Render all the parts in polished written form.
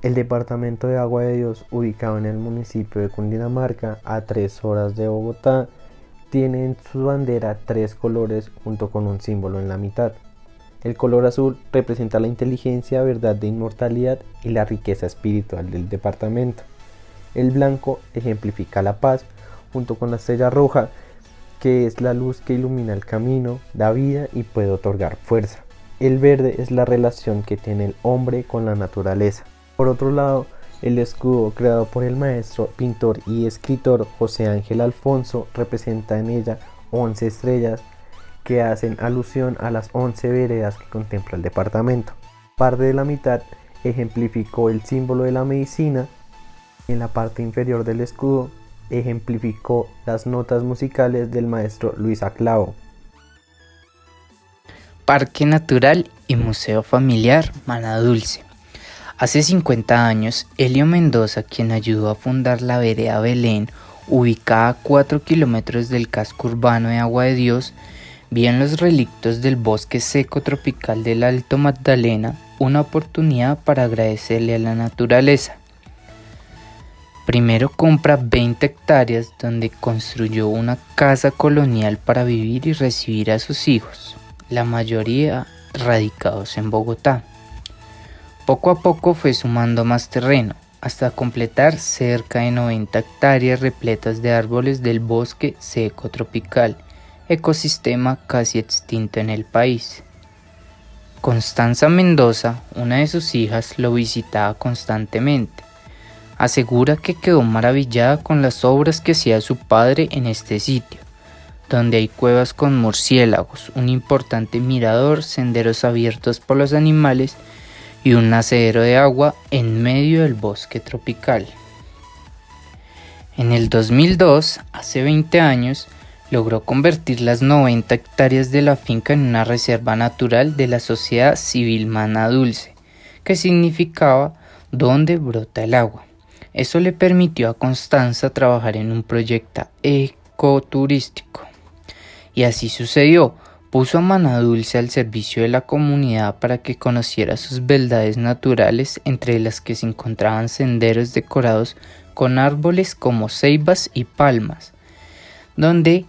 El departamento de Agua de Dios, ubicado en el municipio de Cundinamarca, a 3 horas de Bogotá, tiene en su bandera 3 colores junto con un símbolo en la mitad. El color azul representa la inteligencia, verdad de inmortalidad y la riqueza espiritual del departamento. El blanco ejemplifica la paz, junto con la estrella roja, que es la luz que ilumina el camino, da vida y puede otorgar fuerza. El verde es la relación que tiene el hombre con la naturaleza. Por otro lado, el escudo creado por el maestro, pintor y escritor José Ángel Alfonso representa en ella 11 estrellas que hacen alusión a las 11 veredas que contempla el departamento. Parte de la mitad ejemplificó el símbolo de la medicina. En la parte inferior del escudo ejemplificó las notas musicales del maestro Luis Aclao. Parque Natural y Museo Familiar Mana Dulce. Hace 50 años, Elio Mendoza, quien ayudó a fundar la vereda Belén, ubicada a 4 kilómetros del casco urbano de Agua de Dios, vio en los relictos del bosque seco tropical del Alto Magdalena una oportunidad para agradecerle a la naturaleza. Primero compra 20 hectáreas donde construyó una casa colonial para vivir y recibir a sus hijos, la mayoría radicados en Bogotá. Poco a poco fue sumando más terreno, hasta completar cerca de 90 hectáreas repletas de árboles del bosque seco tropical, ecosistema casi extinto en el país. Constanza Mendoza, una de sus hijas, lo visitaba constantemente. Asegura que quedó maravillada con las obras que hacía su padre en este sitio, donde hay cuevas con murciélagos, un importante mirador, senderos abiertos por los animales y un nacedero de agua en medio del bosque tropical. En el 2002, hace 20 años, logró convertir las 90 hectáreas de la finca en una reserva natural de la Sociedad Civil Mana Dulce, que significaba donde brota el agua. Eso le permitió a Constanza trabajar en un proyecto ecoturístico. Y así sucedió. Puso a Mana Dulce al servicio de la comunidad para que conociera sus beldades naturales, entre las que se encontraban senderos decorados con árboles como ceibas y palmas, donde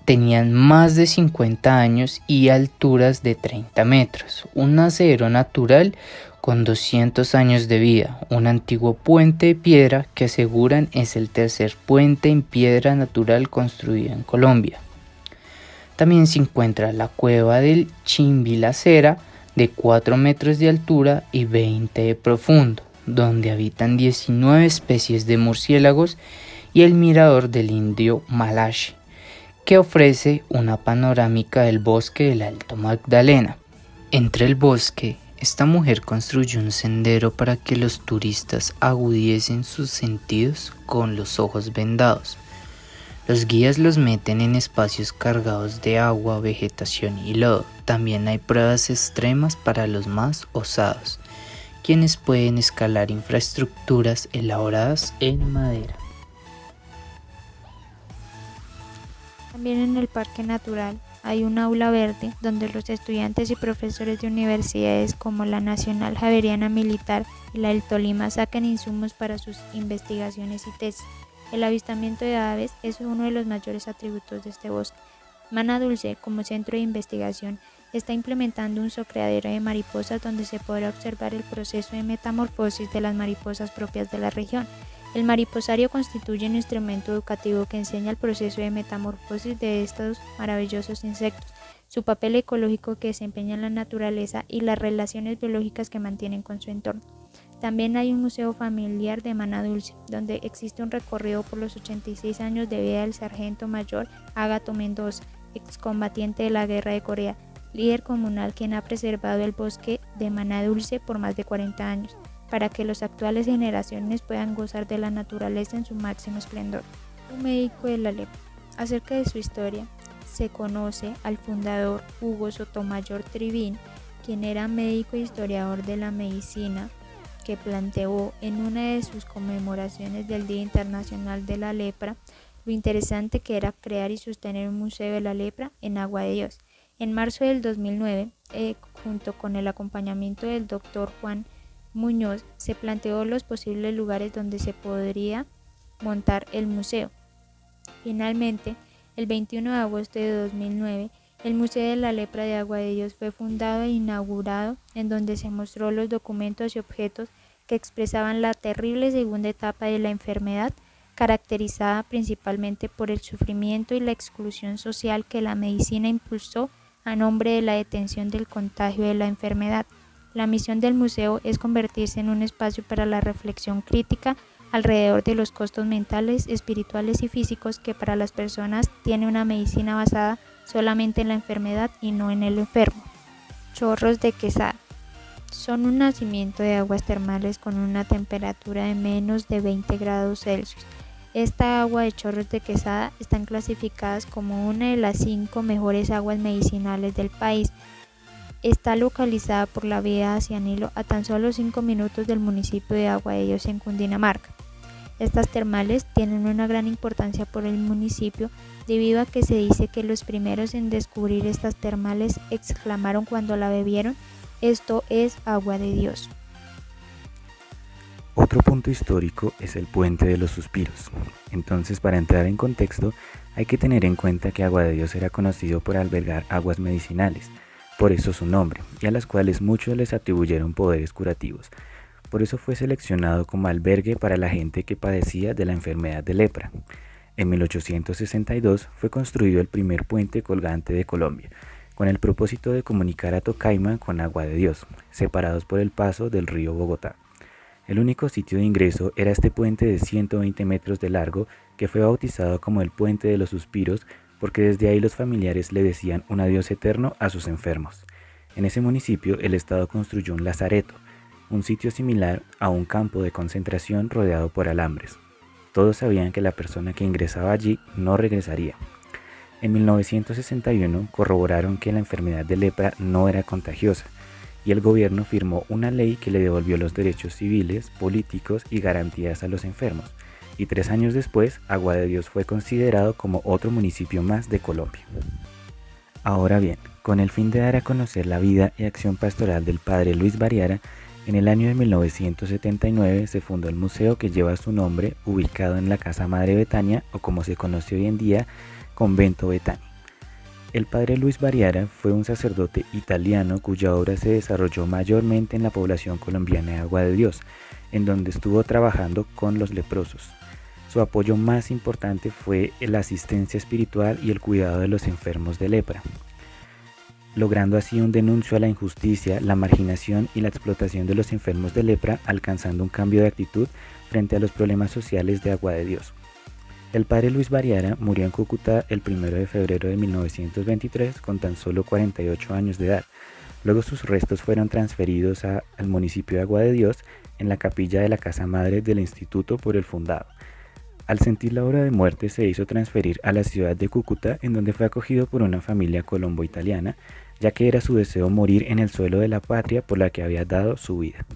tenían más de 50 años y alturas de 30 metros, un nacedero natural con 200 años de vida, un antiguo puente de piedra que aseguran es el tercer puente en piedra natural construido en Colombia. También se encuentra la cueva del Chimbilacera, de 4 metros de altura y 20 de profundo, donde habitan 19 especies de murciélagos, y el mirador del indio Malache, que ofrece una panorámica del bosque del Alto Magdalena. Entre el bosque, esta mujer construyó un sendero para que los turistas agudiesen sus sentidos con los ojos vendados. Los guías los meten en espacios cargados de agua, vegetación y lodo. También hay pruebas extremas para los más osados, quienes pueden escalar infraestructuras elaboradas en madera. También en el Parque Natural hay un aula verde donde los estudiantes y profesores de universidades como la Nacional Javeriana Militar y la del Tolima sacan insumos para sus investigaciones y tesis. El avistamiento de aves es uno de los mayores atributos de este bosque. Mana Dulce, como centro de investigación, está implementando un zoocriadero de mariposas donde se podrá observar el proceso de metamorfosis de las mariposas propias de la región. El mariposario constituye un instrumento educativo que enseña el proceso de metamorfosis de estos maravillosos insectos, su papel ecológico que desempeña en la naturaleza y las relaciones biológicas que mantienen con su entorno. También hay un museo familiar de Mana Dulce, donde existe un recorrido por los 86 años de vida del sargento mayor Ágato Mendoza, excombatiente de la Guerra de Corea, líder comunal quien ha preservado el bosque de Mana Dulce por más de 40 años, para que las actuales generaciones puedan gozar de la naturaleza en su máximo esplendor. Un médico de la lepra. Acerca de su historia, se conoce al fundador Hugo Sotomayor Trivín, quien era médico e historiador de la medicina, que planteó en una de sus conmemoraciones del Día Internacional de la Lepra lo interesante que era crear y sostener un museo de la lepra en Agua de Dios. En marzo del 2009, junto con el acompañamiento del doctor Juan Muñoz, se planteó los posibles lugares donde se podría montar el museo. Finalmente, el 21 de agosto de 2009, el Museo de la Lepra de Agua de Dios fue fundado e inaugurado, en donde se mostró los documentos y objetos que expresaban la terrible segunda etapa de la enfermedad, caracterizada principalmente por el sufrimiento y la exclusión social que la medicina impulsó a nombre de la detención del contagio de la enfermedad. La misión del museo es convertirse en un espacio para la reflexión crítica alrededor de los costos mentales, espirituales y físicos que para las personas tiene una medicina basada solamente en la enfermedad y no en el enfermo. Chorros de Quesada. Son un nacimiento de aguas termales con una temperatura de menos de 20 grados Celsius. Esta agua de Chorros de Quesada están clasificadas como una de las 5 mejores aguas medicinales del país. Está localizada por la vía hacia Nilo a tan solo 5 minutos del municipio de Agua de Dios en Cundinamarca. Estas termales tienen una gran importancia por el municipio debido a que se dice que los primeros en descubrir estas termales exclamaron cuando la bebieron: "Esto es agua de Dios". Otro punto histórico es el Puente de los Suspiros. Entonces, para entrar en contexto, hay que tener en cuenta que Agua de Dios era conocido por albergar aguas medicinales, por eso su nombre, y a las cuales muchos les atribuyeron poderes curativos. Por eso fue seleccionado como albergue para la gente que padecía de la enfermedad de lepra. En 1862 fue construido el primer puente colgante de Colombia, con el propósito de comunicar a Tocaima con Agua de Dios, separados por el paso del río Bogotá. El único sitio de ingreso era este puente de 120 metros de largo, que fue bautizado como el Puente de los Suspiros, porque desde ahí los familiares le decían un adiós eterno a sus enfermos. En ese municipio el Estado construyó un lazareto, un sitio similar a un campo de concentración rodeado por alambres. Todos sabían que la persona que ingresaba allí no regresaría. En 1961 corroboraron que la enfermedad de lepra no era contagiosa, y el gobierno firmó una ley que le devolvió los derechos civiles, políticos y garantías a los enfermos, y 3 años después Agua de Dios fue considerado como otro municipio más de Colombia. Ahora bien, con el fin de dar a conocer la vida y acción pastoral del padre Luis Bariara, en el año de 1979 se fundó el museo que lleva su nombre, ubicado en la Casa Madre Betania, o como se conoce hoy en día, Convento Betania. El padre Luis Bariara fue un sacerdote italiano cuya obra se desarrolló mayormente en la población colombiana de Agua de Dios, en donde estuvo trabajando con los leprosos. Su apoyo más importante fue la asistencia espiritual y el cuidado de los enfermos de lepra, logrando así un denuncio a la injusticia, la marginación y la explotación de los enfermos de lepra, alcanzando un cambio de actitud frente a los problemas sociales de Agua de Dios. El padre Luis Bariara murió en Cúcuta el 1 de febrero de 1923 con tan solo 48 años de edad. Luego sus restos fueron transferidos al municipio de Agua de Dios en la capilla de la Casa Madre del Instituto por el fundado. Al sentir la hora de muerte se hizo transferir a la ciudad de Cúcuta, en donde fue acogido por una familia colombo-italiana, ya que era su deseo morir en el suelo de la patria por la que había dado su vida.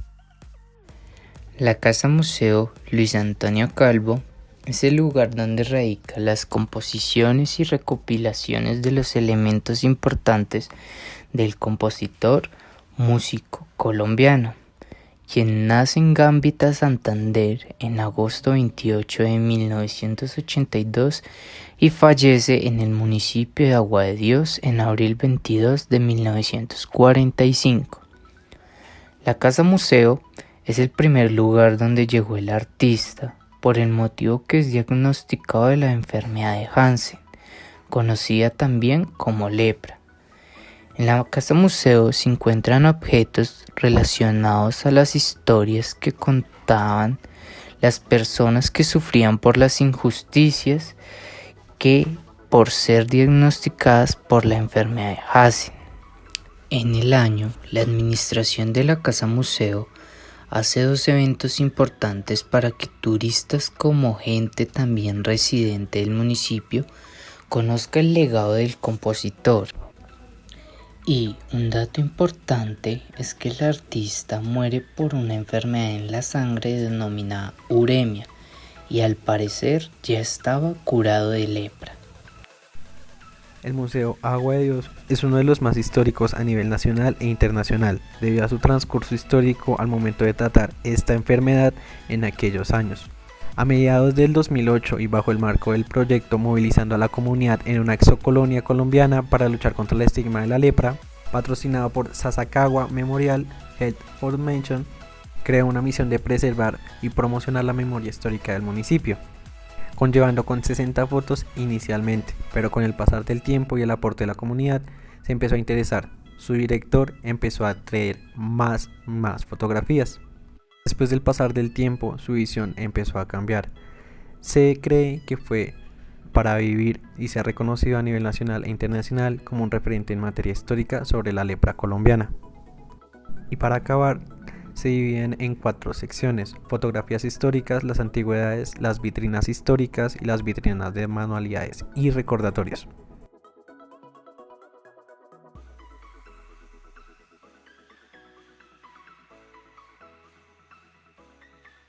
La Casa Museo Luis Antonio Calvo es el lugar donde radica las composiciones y recopilaciones de los elementos importantes del compositor, músico colombiano, quien nace en Gambetta, Santander, en agosto 28 de 1982 y fallece en el municipio de Agua de Dios en abril 22 de 1945. La Casa Museo es el primer lugar donde llegó el artista, por el motivo que es diagnosticado de la enfermedad de Hansen, conocida también como lepra. En la Casa Museo se encuentran objetos relacionados a las historias que contaban las personas que sufrían por las injusticias que por ser diagnosticadas por la enfermedad de Hansen. En el año, la administración de la Casa Museo hace 2 eventos importantes para que turistas como gente también residente del municipio conozca el legado del compositor. Y un dato importante es que el artista muere por una enfermedad en la sangre denominada uremia y al parecer ya estaba curado de lepra. El Museo Agua de Dios es uno de los más históricos a nivel nacional e internacional, debido a su transcurso histórico al momento de tratar esta enfermedad en aquellos años. A mediados del 2008 y bajo el marco del proyecto Movilizando a la Comunidad en una exocolonia colombiana para luchar contra el estigma de la lepra, patrocinado por Sasakawa Memorial Health Foundation, creó una misión de preservar y promocionar la memoria histórica del municipio, conllevando con 60 fotos inicialmente, pero con el pasar del tiempo y el aporte de la comunidad se empezó a interesar. Su director empezó a traer más fotografías. Después del pasar del tiempo, su visión empezó a cambiar. Se cree que fue para vivir y se ha reconocido a nivel nacional e internacional como un referente en materia histórica sobre la lepra colombiana. Y para acabar, se dividen en 4 secciones: fotografías históricas, las antigüedades, las vitrinas históricas y las vitrinas de manualidades y recordatorios.